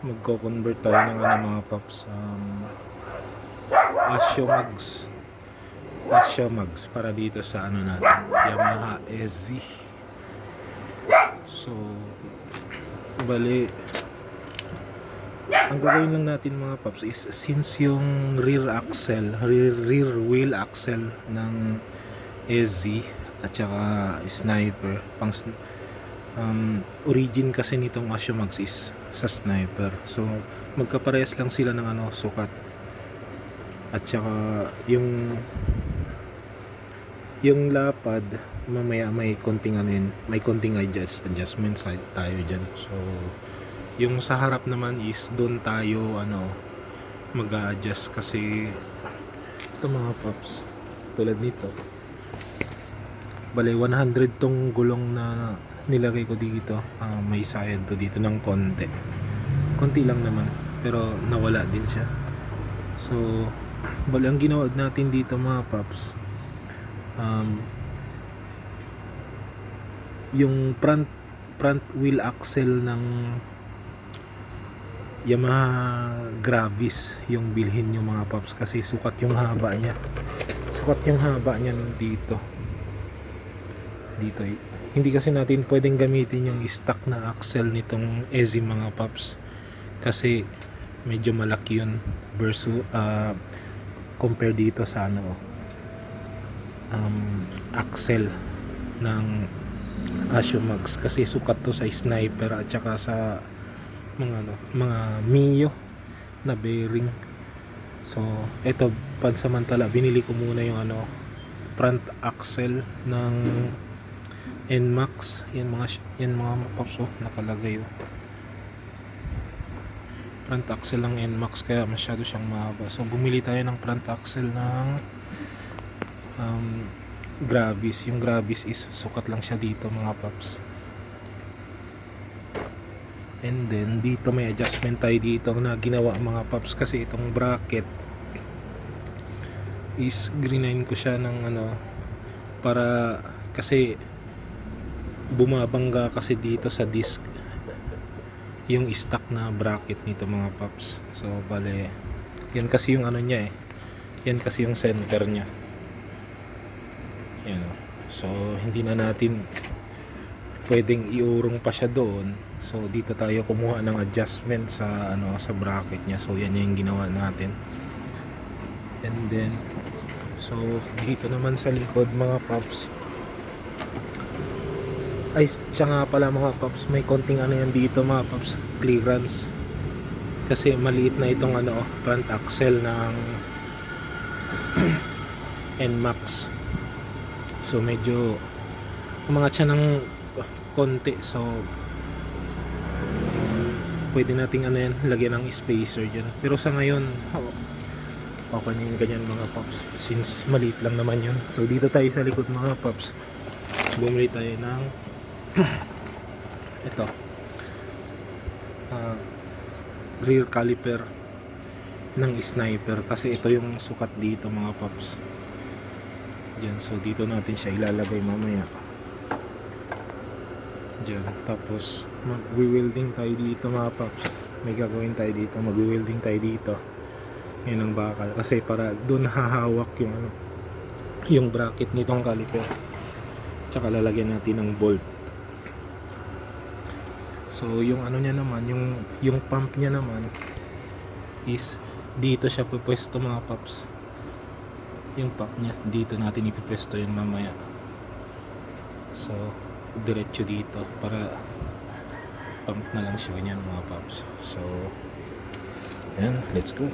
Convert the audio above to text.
magko-convert tayo ng mga paps, Asio Mags para dito sa natin, Yamaha SZ. So bali, ang gagawin lang natin mga paps is, since yung rear wheel axle ng SZ at saka Sniper origin kasi nitong Asio Mags is sa Sniper, so magkaparehas lang sila ng sukat. At saka yung lapad, mamaya may konting adjustment tayo dyan. So yung sa harap naman is doon tayo mag-a-adjust, kasi ito mga paps, tulad nito, bale 100 tong gulong na nilagay ko dito. May sayad to dito ng konti lang naman, pero nawala din siya. So bali, ang ginawa natin dito mga paps, yung front wheel axle ng Yamaha Gravis yung bilhin nyo mga paps, kasi sukat yung haba niya dito. Hindi kasi natin pwedeng gamitin yung stock na axle nitong SZ mga paps, kasi medyo malaki yun versus compare dito sa axle ng Asio Mags, kasi sukat to sa Sniper at saka sa mga Mio na bearing. So ito, pansamantala binili ko muna yung front axle ng NMAX. Yan mga paps, nakalagay front axle ng NMAX, kaya masyado siyang mahaba. So bumili tayo ng front axle ng Gravis. Yung Gravis is sukat lang siya dito mga paps. And then dito may adjustment tayo dito na ginawa mga paps, kasi itong bracket is greenine ko siya ng para, kasi bumabangga kasi dito sa disc yung stock na bracket nito mga paps. So bale, yan kasi yung niya yan kasi yung center niya. Yan. So hindi na natin pwedeng iurong pa siya doon. So dito tayo kumuha ng adjustment sa sa bracket niya. So yan yung ginawa natin. And then so dito naman sa likod mga paps, ay siya nga pala mga paps, may konting yan dito mga paps, clearance, kasi maliit na itong front axle ng NMAX. So medyo umangat siya ng konti, so pwede nating lagyan ng spacer dyan. Pero sa ngayon okay na yung ganyan mga paps, since maliit lang naman yun. So dito tayo sa likod mga paps, bumili tayo ng ito, rear caliper ng Sniper, kasi ito yung sukat dito mga paps dyan. So dito natin siya ilalagay mamaya dyan. Tapos mag-welding tayo dito mga paps, may gagawin tayo dito, mag-welding tayo dito. Yan ang bakal, kasi para doon hahawak yung bracket nitong caliper, tsaka lalagyan natin ng bolt. So yung niya naman, yung pump niya naman is dito siya pupwesto mga paps. Yung pump niya dito natin ipupwesto yun mamaya. So diretso dito, para pump na lang siya ganyan mga paps. So yan, let's go.